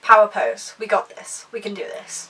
Power pose. We got this. We can do this.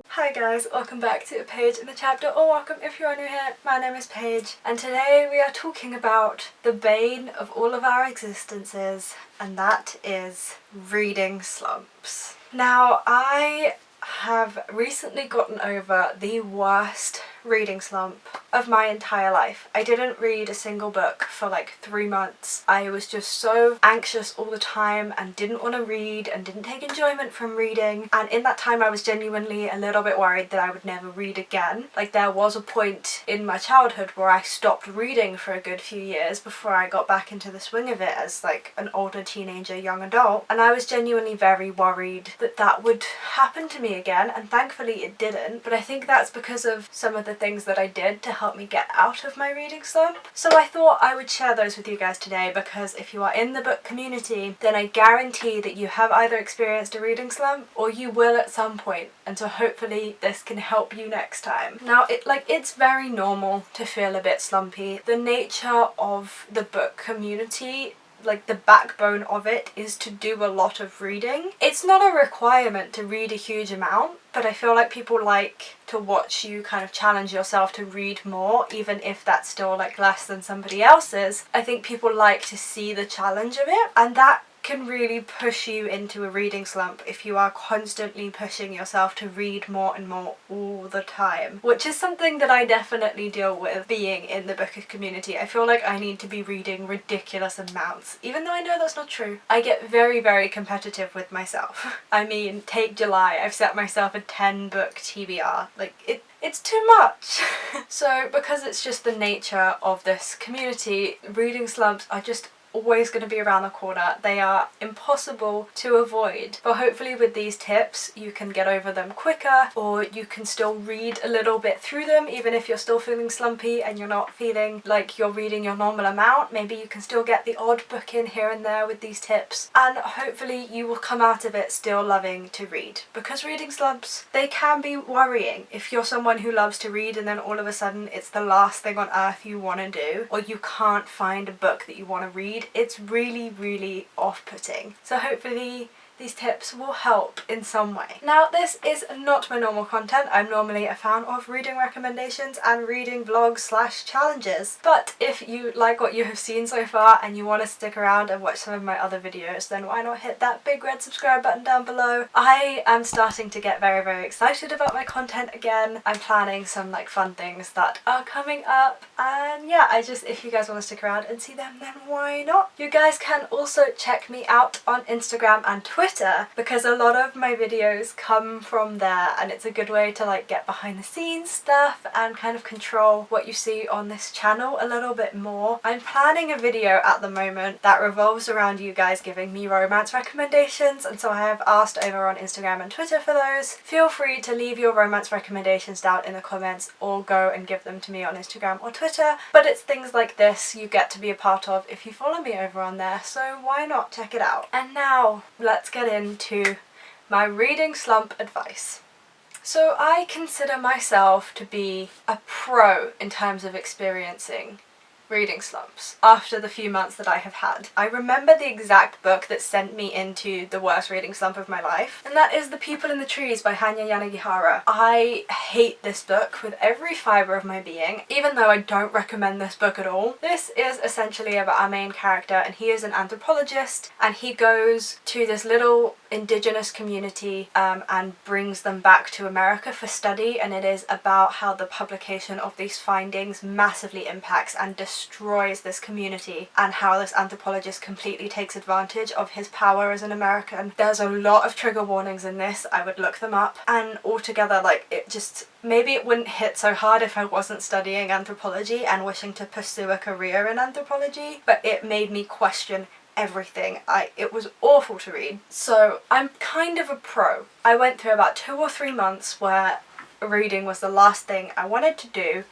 Hi guys, welcome back to a page in the chapter, or welcome if you are new here. My name is Paige, and today we are talking about the bane of all of our existences, and that is reading slumps. Now, I have recently gotten over the worst reading slump of my entire life. I didn't read a single book for like 3 months. I was just so anxious all the time and didn't want to read and didn't take enjoyment from reading, and in that time I was genuinely a little bit worried that I would never read again. Like, there was a point in my childhood where I stopped reading for a good few years before I got back into the swing of it as like an older teenager, young adult, and I was genuinely very worried that that would happen to me again, and thankfully it didn't. But I think that's because of some of the things that I did to help me get out of my reading slump. So I thought I would share those with you guys today, because if you are in the book community, then I guarantee that you have either experienced a reading slump or you will at some point, and so hopefully this can help you next time. Now, it's very normal to feel a bit slumpy. The nature of the book community, like the backbone of it, is to do a lot of reading. It's not a requirement to read a huge amount, but I feel like people like to watch you kind of challenge yourself to read more, even if that's still like less than somebody else's. I think people like to see the challenge of it, and that can really push you into a reading slump if you are constantly pushing yourself to read more and more all the time, which is something that I definitely deal with being in the book community. I feel like I need to be reading ridiculous amounts, even though I know that's not true. I get very, very competitive with myself. I mean, take July, I've set myself a 10 book TBR. Like, it's too much. So because it's just the nature of this community, reading slumps are just always going to be around the corner. They are impossible to avoid, but hopefully with these tips you can get over them quicker, or you can still read a little bit through them even if you're still feeling slumpy and you're not feeling like you're reading your normal amount. Maybe you can still get the odd book in here and there with these tips, and hopefully you will come out of it still loving to read, because reading slumps, they can be worrying. If you're someone who loves to read and then all of a sudden it's the last thing on earth you want to do, or you can't find a book that you want to read, it's really, really off-putting. So hopefully these tips will help in some way. Now, this is not my normal content. I'm normally a fan of reading recommendations and reading vlogs / challenges. But if you like what you have seen so far and you want to stick around and watch some of my other videos, then why not hit that big red subscribe button down below. I am starting to get very, very excited about my content again. I'm planning some like fun things that are coming up, and yeah, if you guys want to stick around and see them, then why not? You guys can also check me out on Instagram and Twitter, because a lot of my videos come from there, and it's a good way to like get behind the scenes stuff and kind of control what you see on this channel a little bit more. I'm planning a video at the moment that revolves around you guys giving me romance recommendations, and so I have asked over on Instagram and Twitter for those. Feel free to leave your romance recommendations down in the comments, or go and give them to me on Instagram or Twitter, but it's things like this you get to be a part of if you follow me over on there, so why not check it out. And now let's get into my reading slump advice. So I consider myself to be a pro in terms of experiencing reading slumps after the few months that I have had. I remember the exact book that sent me into the worst reading slump of my life, and that is The People in the Trees by Hanya Yanagihara. I hate this book with every fibre of my being, even though I don't recommend this book at all. This is essentially about our main character, and he is an anthropologist, and he goes to this little indigenous community and brings them back to America for study, and it is about how the publication of these findings massively impacts and destroys this community, and how this anthropologist completely takes advantage of his power as an American. There's a lot of trigger warnings in this. I would look them up, and altogether, like, it just, maybe it wouldn't hit so hard if I wasn't studying anthropology and wishing to pursue a career in anthropology, but it made me question everything. It was awful to read. So I'm kind of a pro. I went through about 2 or 3 months where reading was the last thing I wanted to do,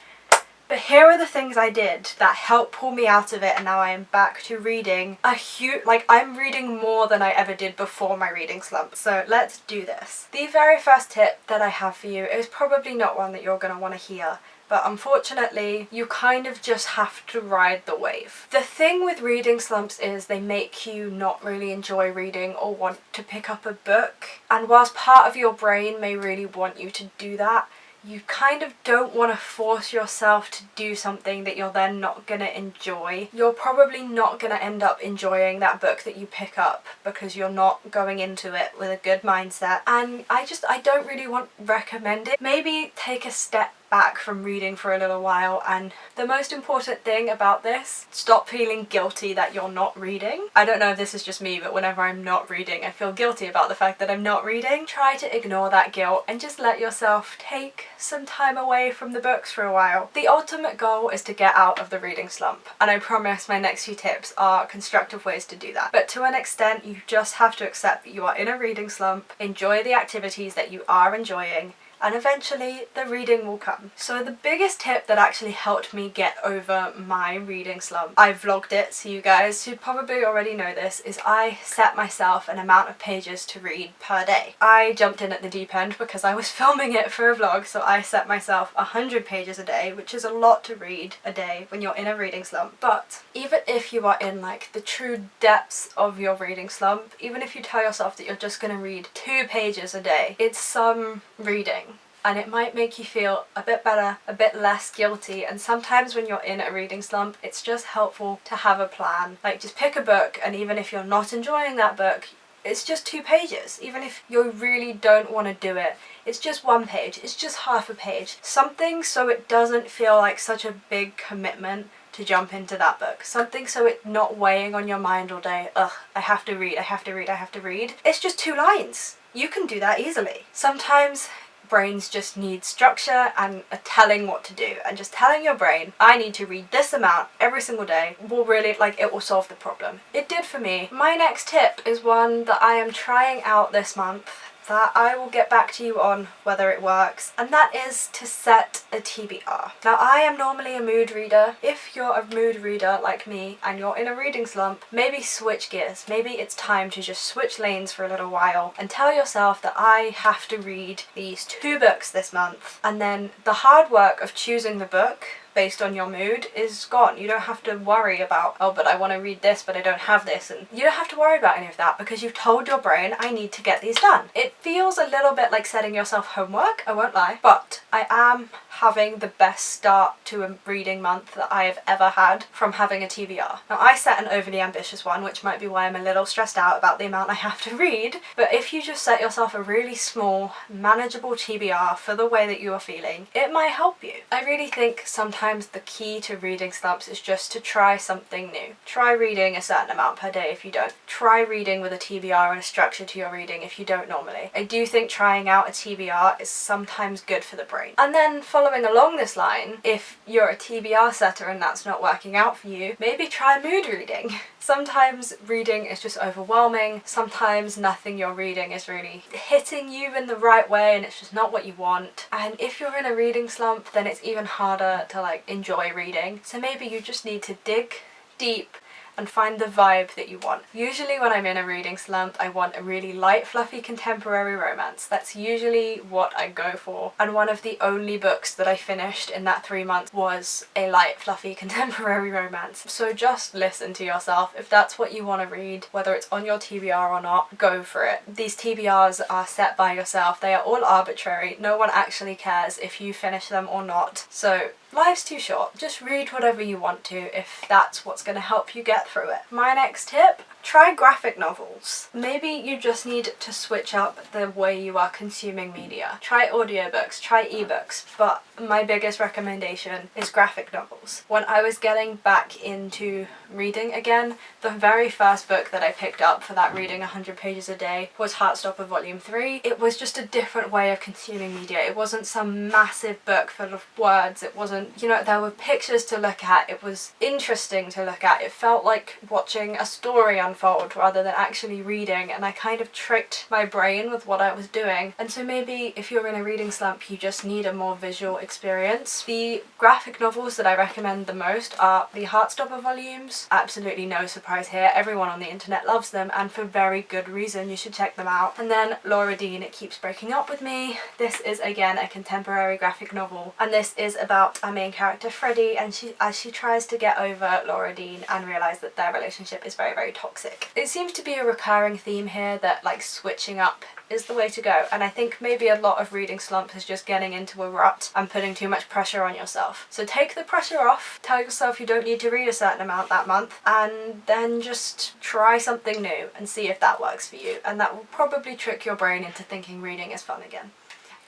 but here are the things I did that helped pull me out of it, and now I am back to reading I'm reading more than I ever did before my reading slump. So let's do this. The very first tip that I have for you is probably not one that you're going to want to hear, but unfortunately you kind of just have to ride the wave. The thing with reading slumps is they make you not really enjoy reading or want to pick up a book, and whilst part of your brain may really want you to do that, you kind of don't want to force yourself to do something that you're then not going to enjoy. You're probably not going to end up enjoying that book that you pick up because you're not going into it with a good mindset, and I don't really recommend it. Maybe take a step back from reading for a little while, and the most important thing about this, stop feeling guilty that you're not reading. I don't know if this is just me, but whenever I'm not reading I feel guilty about the fact that I'm not reading. Try to ignore that guilt and just let yourself take some time away from the books for a while. The ultimate goal is to get out of the reading slump, and I promise my next few tips are constructive ways to do that. But to an extent you just have to accept that you are in a reading slump, enjoy the activities that you are enjoying, and eventually the reading will come. So the biggest tip that actually helped me get over my reading slump, I vlogged it, so you guys who probably already know this, is I set myself an amount of pages to read per day. I jumped in at the deep end because I was filming it for a vlog, so I set myself 100 pages a day, which is a lot to read a day when you're in a reading slump. But even if you are in like the true depths of your reading slump, even if you tell yourself that you're just going to read 2 pages a day, it's some reading. And it might make you feel a bit better, a bit less guilty, and sometimes when you're in a reading slump it's just helpful to have a plan. Like, just pick a book, and even if you're not enjoying that book, it's just 2 pages. Even if you really don't want to do it, it's just 1 page, it's just half a page. Something so it doesn't feel like such a big commitment to jump into that book. Something so it's not weighing on your mind all day. Ugh, I have to read, I have to read, I have to read. It's just 2 lines. You can do that easily. Sometimes brains just need structure and a telling what to do, and just telling your brain I need to read this amount every single day will really, like, it will solve the problem. It did for me. My next tip is one that I am trying out this month that I will get back to you on whether it works, and that is to set a TBR. Now, I am normally a mood reader. If you're a mood reader like me and you're in a reading slump, maybe switch gears. Maybe it's time to just switch lanes for a little while and tell yourself that I have to read these 2 books this month, and then the hard work of choosing the book based on your mood is gone. You don't have to worry about, oh, but I want to read this but I don't have this, and you don't have to worry about any of that because you've told your brain I need to get these done. It feels a little bit like setting yourself homework, I won't lie, but I am having the best start to a reading month that I have ever had from having a TBR. Now, I set an overly ambitious one, which might be why I'm a little stressed out about the amount I have to read, but if you just set yourself a really small, manageable TBR for the way that you are feeling, it might help you. I really think sometimes the key to reading slumps is just to try something new. Try reading a certain amount per day if you don't. Try reading with a TBR and a structure to your reading if you don't normally. I do think trying out a TBR is sometimes good for the brain. And then following along this line, if you're a TBR setter and that's not working out for you, maybe try mood reading. Sometimes reading is just overwhelming. Sometimes nothing you're reading is really hitting you in the right way and it's just not what you want. And if you're in a reading slump, then it's even harder to, like, enjoy reading. So maybe you just need to dig deep and find the vibe that you want. Usually when I'm in a reading slump, I want a really light, fluffy contemporary romance. That's usually what I go for. And one of the only books that I finished in that 3 months was a light, fluffy contemporary romance. So just listen to yourself. If that's what you want to read, whether it's on your TBR or not, go for it. These TBRs are set by yourself. They are all arbitrary. No one actually cares if you finish them or not. So life's too short. Just read whatever you want to if that's what's going to help you get through it. My next tip, try graphic novels. Maybe you just need to switch up the way you are consuming media. Try audiobooks, try ebooks, but my biggest recommendation is graphic novels. When I was getting back into reading again, the very first book that I picked up for that reading 100 pages a day was Heartstopper Volume 3. It was just a different way of consuming media. It wasn't some massive book full of words. It wasn't, you know, there were pictures to look at. It was interesting to look at. It felt like watching a story unfold unfold rather than actually reading, and I kind of tricked my brain with what I was doing. And so maybe if you're in a reading slump, you just need a more visual experience. The graphic novels that I recommend the most are the Heartstopper volumes. Absolutely no surprise here, everyone on the internet loves them, and for very good reason. You should check them out. And then Laura Dean, It Keeps Breaking Up With Me. This is again a contemporary graphic novel, and this is about our main character Freddie, and as she tries to get over Laura Dean and realise that their relationship is very, very toxic. It seems to be a recurring theme here that like switching up is the way to go, and I think maybe a lot of reading slumps is just getting into a rut and putting too much pressure on yourself. So take the pressure off, tell yourself you don't need to read a certain amount that month, and then just try something new and see if that works for you, and that will probably trick your brain into thinking reading is fun again.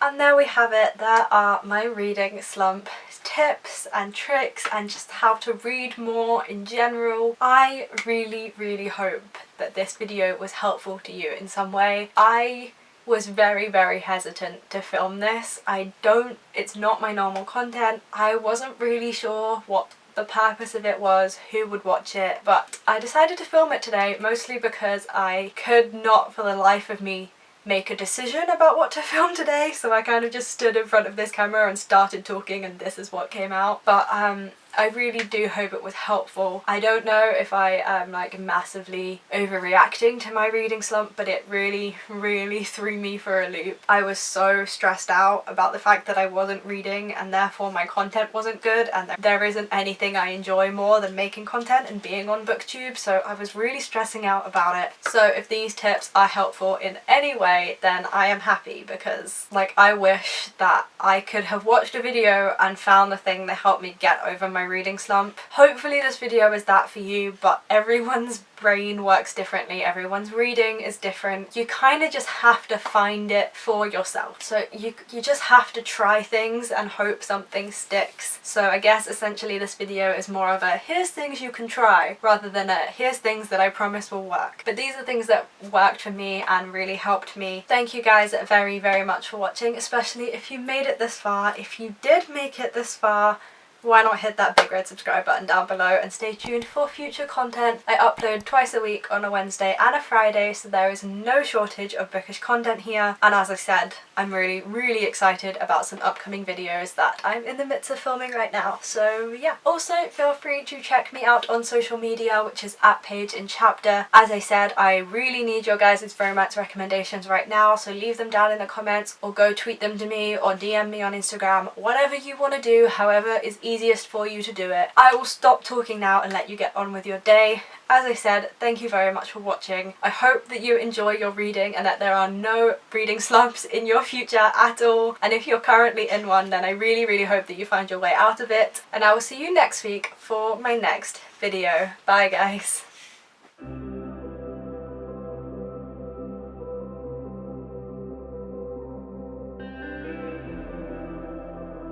And there we have it. There are my reading slump tips and tricks and just how to read more in general. I really, really hope that this video was helpful to you in some way. I was very, very hesitant to film this. It's not my normal content. I wasn't really sure what the purpose of it was, who would watch it, but I decided to film it today mostly because I could not for the life of me make a decision about what to film today, so I kind of just stood in front of this camera and started talking, and this is what came out. But I really do hope it was helpful. I don't know if I am like massively overreacting to my reading slump, but it really, really threw me for a loop. I was so stressed out about the fact that I wasn't reading and therefore my content wasn't good, and there isn't anything I enjoy more than making content and being on BookTube, so I was really stressing out about it. So if these tips are helpful in any way, then I am happy, because like I wish that I could have watched a video and found the thing that helped me get over my reading slump. Hopefully this video is that for you, but everyone's brain works differently, everyone's reading is different. You kind of just have to find it for yourself. So you just have to try things and hope something sticks. So I guess essentially this video is more of a here's things you can try rather than a here's things that I promise will work. But these are things that worked for me and really helped me. Thank you guys very, very much for watching, especially if you made it this far. If you did make it this far, why not hit that big red subscribe button down below and stay tuned for future content. I upload twice a week on a Wednesday and a Friday, so there is no shortage of bookish content here. And as I said, I'm really, really excited about some upcoming videos that I'm in the midst of filming right now. So yeah. Also, feel free to check me out on social media, which is @PageInChapter. As I said, I really need your guys' romance recommendations right now, so leave them down in the comments or go tweet them to me or DM me on Instagram. Whatever you want to do, however is easiest for you to do it. I will stop talking now and let you get on with your day. As I said, thank you very much for watching. I hope that you enjoy your reading and that there are no reading slumps in your future at all. And if you're currently in one, then I really, really hope that you find your way out of it. And I will see you next week for my next video. Bye guys.